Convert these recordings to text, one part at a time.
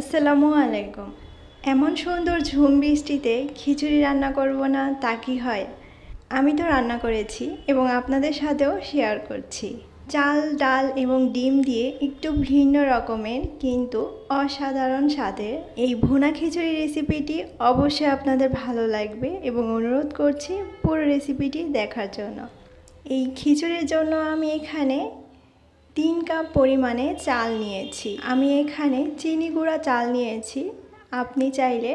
আসসালামু আলাইকুম। এমন সুন্দর ঝুম বৃষ্টিতে খিচুড়ি রান্না করব না তা কি হয়? আমি তো রান্না করেছি এবং আপনাদের সাথেও শেয়ার করছি। চাল, ডাল এবং ডিম দিয়ে একটু ভিন্ন রকমের কিন্তু অসাধারণ স্বাদের এই ভুনা খিচুড়ি রেসিপিটি অবশ্যই আপনাদের ভালো লাগবে এবং অনুরোধ করছি পুরো রেসিপিটি দেখার জন্য। এই খিচুড়ির জন্য আমি এখানে 3 কাপ পরিমাণে চাল নিয়েছি। আমি এখানে চিনি গুঁড়া চাল নিয়েছি। আপনি চাইলে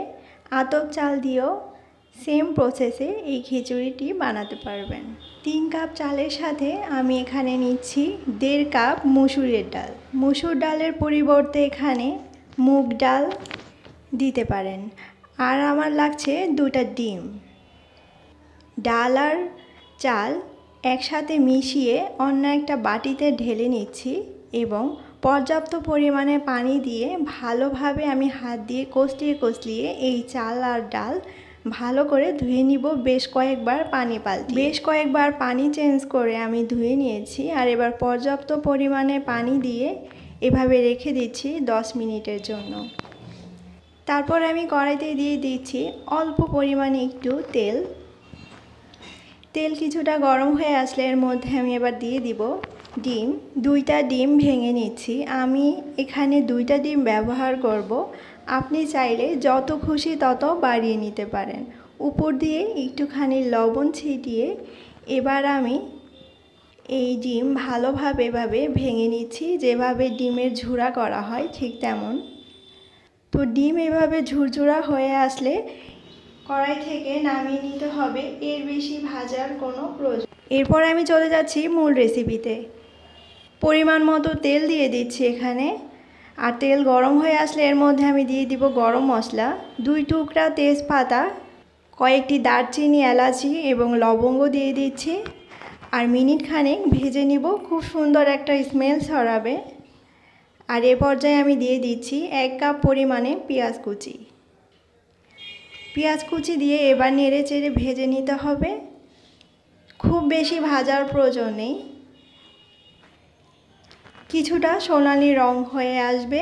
আতপ চাল দিয়েও সেম প্রসেসে এই খিচুড়িটি বানাতে পারবেন। 3 কাপ চালের সাথে আমি এখানে নিচ্ছি 1.5 কাপ মসুরের ডাল। মসুর ডালের পরিবর্তে এখানে মুগ ডাল দিতে পারেন। আর আমার লাগছে 2টা ডিম। ডাল আর চাল একসাথে মিশিয়ে অন্য একটা বাটিতে ঢেলে নিচ্ছি এবং পর্যাপ্ত পরিমাণে পানি দিয়ে ভালোভাবে আমি হাত দিয়ে কষলিয়ে এই চাল আর ডাল ভালো করে ধুয়ে নিব। বেশ কয়েকবার পানি চেঞ্জ করে আমি ধুয়ে নিয়েছি। আর এবার পর্যাপ্ত পরিমাণে পানি দিয়ে এভাবে রেখে দিচ্ছি 10 মিনিটের জন্য। তারপর আমি কড়াইতে দিয়ে দিচ্ছি অল্প পরিমাণে একটু তেল কিছুটা গরম হয়ে আসলে এর মধ্যে আমি এবার দিয়ে দিব ডিম। 2টা ডিম ভেঙে নিচ্ছি। আমি এখানে 2টা ডিম ব্যবহার করব। আপনি চাইলে যত খুশি তত বাড়িয়ে নিতে পারেন। উপর দিয়ে একটুখানি লবণ ছিটিয়ে এবার আমি এই ডিম ভালোভাবে এভাবে ভেঙে নিচ্ছি, যেভাবে ডিমের ঝুরা করা হয় ঠিক তেমন। তো ডিম এভাবে ঝুরঝুরা হয়ে আসলে কড়াই থেকে নামিয়ে নিতে হবে, এর বেশি ভাজার কোনো প্রয়োজন। এরপর আমি চলে যাচ্ছি মূল রেসিপিতে। পরিমাণ মতো তেল দিয়ে দিচ্ছি এখানে। আর তেল গরম হয়ে আসলে এর মধ্যে আমি দিয়ে দিব গরম মশলা, 2 টুকরা তেজপাতা, কয়েকটি দারচিনি, এলাচি এবং লবঙ্গ দিয়ে দিচ্ছি। আর মিনিট খানেক ভেজে নিব, খুব সুন্দর একটা স্মেল ছড়াবে। আর এ পর্যায়ে আমি দিয়ে দিচ্ছি 1 কাপ পরিমাণে পেঁয়াজ কুচি দিয়ে এবার নেড়ে চেড়ে ভেজে নিতে হবে। খুব বেশি ভাজার প্রয়োজন নেই, কিছুটা সোনালি রং হয়ে আসবে।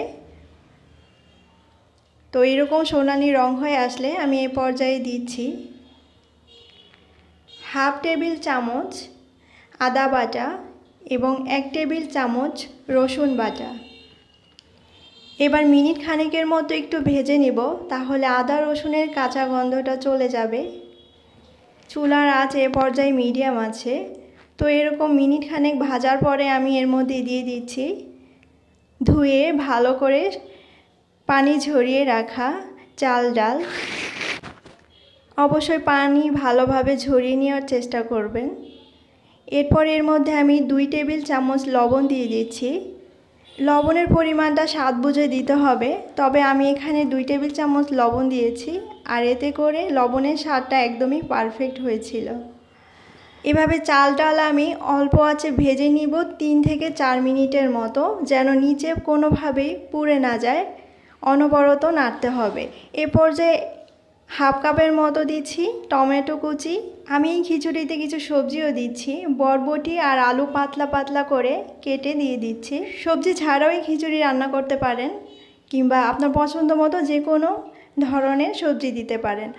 তো এরকম সোনালি রং হয়ে আসলে আমি এই পর্যায়ে দিচ্ছি 1/2 টেবিল চামচ আদা বাটা এবং 1 টেবিল চামচ রসুন বাটা। এবার মিনিট খানেকের মতো একটু ভেজে নিব, তাহলে আদা রসুনের কাঁচা গন্ধটা চলে যাবে। চুলার আঁচ এ পর্যায়ে মিডিয়াম আছে। তো এরকম মিনিট খানেক ভাজার পরে আমি এর মধ্যে দিয়ে দিচ্ছি ধুয়ে ভালো করে পানি ঝরিয়ে রাখা চাল ডাল। অবশ্যই পানি ভালোভাবে ঝরিয়ে নেওয়ার চেষ্টা করবেন। এরপর এর মধ্যে আমি 2 টেবিল চামচ লবণ দিয়ে দিচ্ছি। লবণের পরিমাণটা স্বাদ বুঝে দিতে হবে, তবে আমি এখানে 2 টেবিল চামচ লবণ দিয়েছি। আর এতে করে লবণের স্বাদটা একদমই পারফেক্ট হয়েছিল। এভাবে চাল ডাল আমি অল্প আঁচে ভেজে নিব 3 থেকে 4 মিনিটের মতো, যেন নিচে কোনোভাবেই পুড়ে না যায়। অনবরত নাড়তে হবে। এ পর্যায়ে 1/2 কাপের মতো দিচ্ছি টমেটো কুচি। আমি এই খিচুড়িতে কিছু সবজিও দিচ্ছি, বরবটি আর আলু পাতলা পাতলা করে কেটে দিয়ে দিচ্ছি। সবজি ছাড়াও এই খিচুড়ি রান্না করতে পারেন, কিংবা আপনার পছন্দ মতো যে কোনো ধরনের সবজি দিতে পারেন।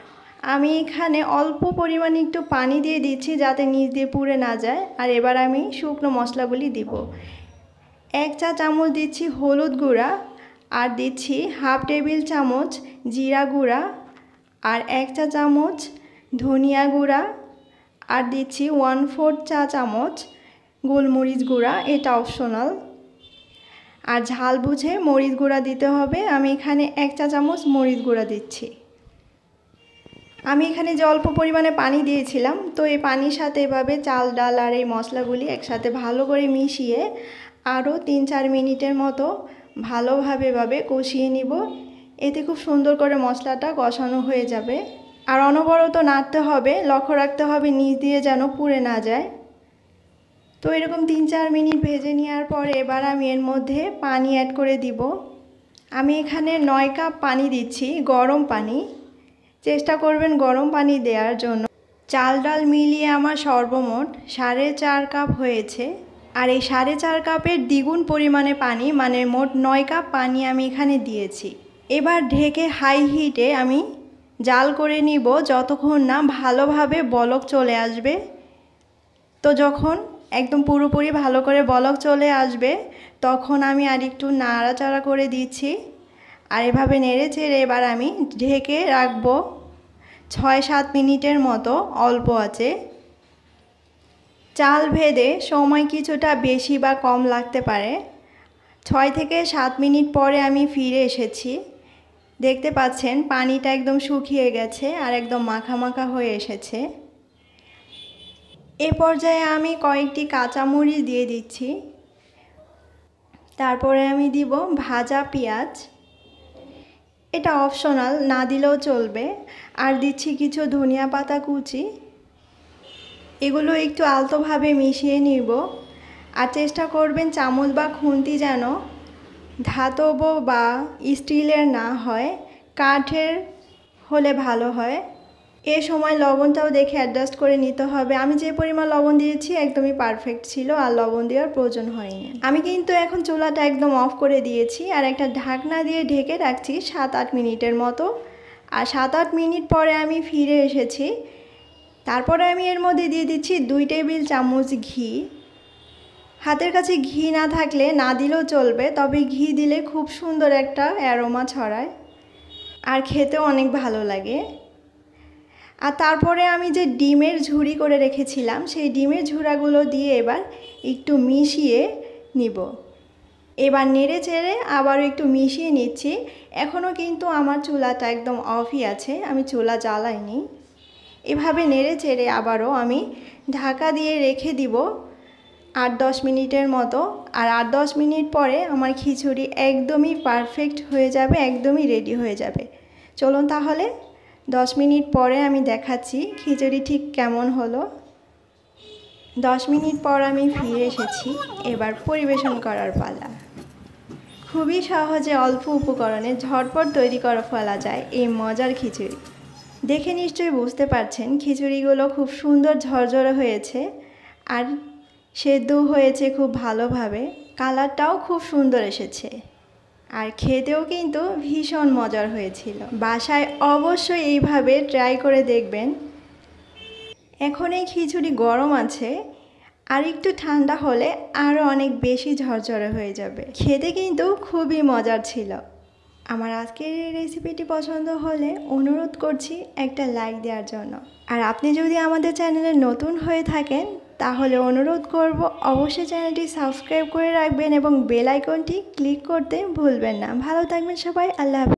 আমি এখানে অল্প পরিমাণে একটু পানি দিয়ে দিচ্ছি যাতে নিচ দিয়ে পুড়ে না যায়। আর এবার আমি শুকনো মশলাগুলি দিব। 1 চা চামচ দিচ্ছি হলুদ গুঁড়া, আর দিচ্ছি 1/2 টেবিল চামচ জিরা গুঁড়া, আর 1 চা চামচ ধনিয়া গুঁড়া, আর দিচ্ছি 1/4 চা চামচ গোলমরিচ গুঁড়া, এটা অপশনাল। আর ঝাল বুঝে মরিচ গুঁড়া দিতে হবে। আমি এখানে 1 চা চামচ মরিচ গুঁড়া দিচ্ছি। আমি এখানে যে অল্প পরিমাণে পানি দিয়েছিলাম, তো এই পানির সাথে এভাবে চাল ডাল আর এই মশলাগুলি একসাথে ভালো করে মিশিয়ে আরও 3-4 মিনিটের মতো ভালোভাবে এভাবে কষিয়ে নিব। এতে খুব সুন্দর করে মশলাটা কষানো হয়ে যাবে। আর অনবরত নাড়তে হবে, লক্ষ্য রাখতে হবে নিচ দিয়ে যেন পুড়ে না যায়। তো এরকম 3-4 মিনিট ভেজে নেওয়ার পরে এবার আমি এর মধ্যে পানি অ্যাড করে দিব। আমি এখানে 9 কাপ পানি দিচ্ছি, গরম পানি। চেষ্টা করবেন গরম পানি দেওয়ার জন্য। চাল ডাল মিলিয়ে আমার সর্বমোট 4.5 কাপ হয়েছে। আর এই 4.5 কাপের দ্বিগুণ পরিমাণে পানি, মানে মোট 9 কাপ পানি আমি এখানে দিয়েছি। এবার ঢেকে হাই হিটে আমি জাল করে নিব যতক্ষণ না ভালোভাবে বলক চলে আসবে। তো যখন একদম পুরোপুরি ভালো করে বলক চলে আসবে তখন আমি আরেকটু নাড়াচাড়া করে দিচ্ছি। আর এভাবে নেড়ে চেড়ে এবার আমি ঢেকে রাখবো ৬-৭ মিনিটের মতো অল্প আঁচে। চাল ভেদে সময় কিছুটা বেশি বা কম লাগতে পারে। ৬ থেকে ৭ মিনিট পরে আমি ফিরে এসেছি। দেখতে পাচ্ছেন পানিটা একদম শুকিয়ে গেছে আর একদম মাখা মাখা হয়ে এসেছে। এ পর্যায়ে আমি কয়েকটি কাঁচামরিচ দিয়ে দিচ্ছি। তারপরে আমি দিব ভাজা পেঁয়াজ, এটা অপশনাল, না দিলেও চলবে। আর দিচ্ছি কিছু ধনিয়া পাতা কুচি। এগুলো একটু আলতোভাবে মিশিয়ে নিব। আর চেষ্টা করবেন চামচ বা খুন্তি যেন ধাতব বা স্টিলের না হয়, কাঠের হলে ভালো হয়। এ সময় লবণটাও দেখে অ্যাডজাস্ট করে নিতে হবে। আমি যে পরিমাণ লবণ দিয়েছি একদমই পারফেক্ট ছিল, আর লবণ দেওয়ার প্রয়োজন হয়নি। আমি কিন্তু এখন চুলাটা একদম অফ করে দিয়েছি আর একটা ঢাকনা দিয়ে ঢেকে রাখছি ৭-৮ মিনিটের মতো। আর ৭-৮ মিনিট পরে আমি ফিরে এসেছি। তারপরে আমি এর মধ্যে দিয়ে দিচ্ছি ২ টেবিল চামচ ঘি। হাতের কাছে ঘি না থাকলে না দিলেও চলবে, তবে ঘি দিলে খুব সুন্দর একটা অ্যারোমা ছড়ায় আর খেতেও অনেক ভালো লাগে। আর তারপরে আমি যে ডিমের ঝুড়ি করে রেখেছিলাম সেই ডিমের ঝুড়াগুলো দিয়ে এবার একটু মিশিয়ে নিব। এবার নেড়ে চেড়ে আবারও একটু মিশিয়ে নিচ্ছি। এখনও কিন্তু আমার চুলাটা একদম অফই আছে, আমি চুলা জ্বালাইনি। এভাবে নেড়ে চেড়ে আবারও আমি ঢাকা দিয়ে রেখে দিব ৮-১০ মিনিটের মতো। আর ৮-১০ মিনিট পরে আমার খিচুড়ি একদমই পারফেক্ট হয়ে যাবে, একদমই রেডি হয়ে যাবে। চলুন তাহলে ১০ মিনিট পরে আমি দেখাচ্ছি খিচুড়ি ঠিক কেমন হলো। ১০ মিনিট পর আমি ফিরে এসেছি। এবার পরিবেশন করার পালা। খুবই সহজে অল্প উপকরণে ঝটপট তৈরি করে ফেলা যায় এই মজার খিচুড়ি। দেখে নিশ্চয়ই বুঝতে পারছেন খিচুড়িগুলো খুব সুন্দর ঝরঝরে হয়েছে আর সেদ্ধ হয়েছে খুব ভালোভাবে, কালারটাও খুব সুন্দর এসেছে আর খেতেও কিন্তু ভীষণ মজার হয়েছিল। বাসায় অবশ্যই এইভাবে ট্রাই করে দেখবেন। এখন এই খিচুড়ি গরম আছে, আর একটু ঠান্ডা হলে আরও অনেক বেশি ঝরঝরে হয়ে যাবে। খেতে কিন্তু খুবই মজার ছিল। আমার আজকের এই রেসিপিটি পছন্দ হলে অনুরোধ করছি একটা লাইক দেওয়ার জন্য। আর আপনি যদি আমাদের চ্যানেলে নতুন হয়ে থাকেন তাহলে অনুরোধ করব অবশ্যই চ্যানেলটি সাবস্ক্রাইব করে রাখবেন এবং বেল আইকনটি ক্লিক করতে ভুলবেন না। ভালো থাকবেন সবাই, আল্লাহ হাফেজ।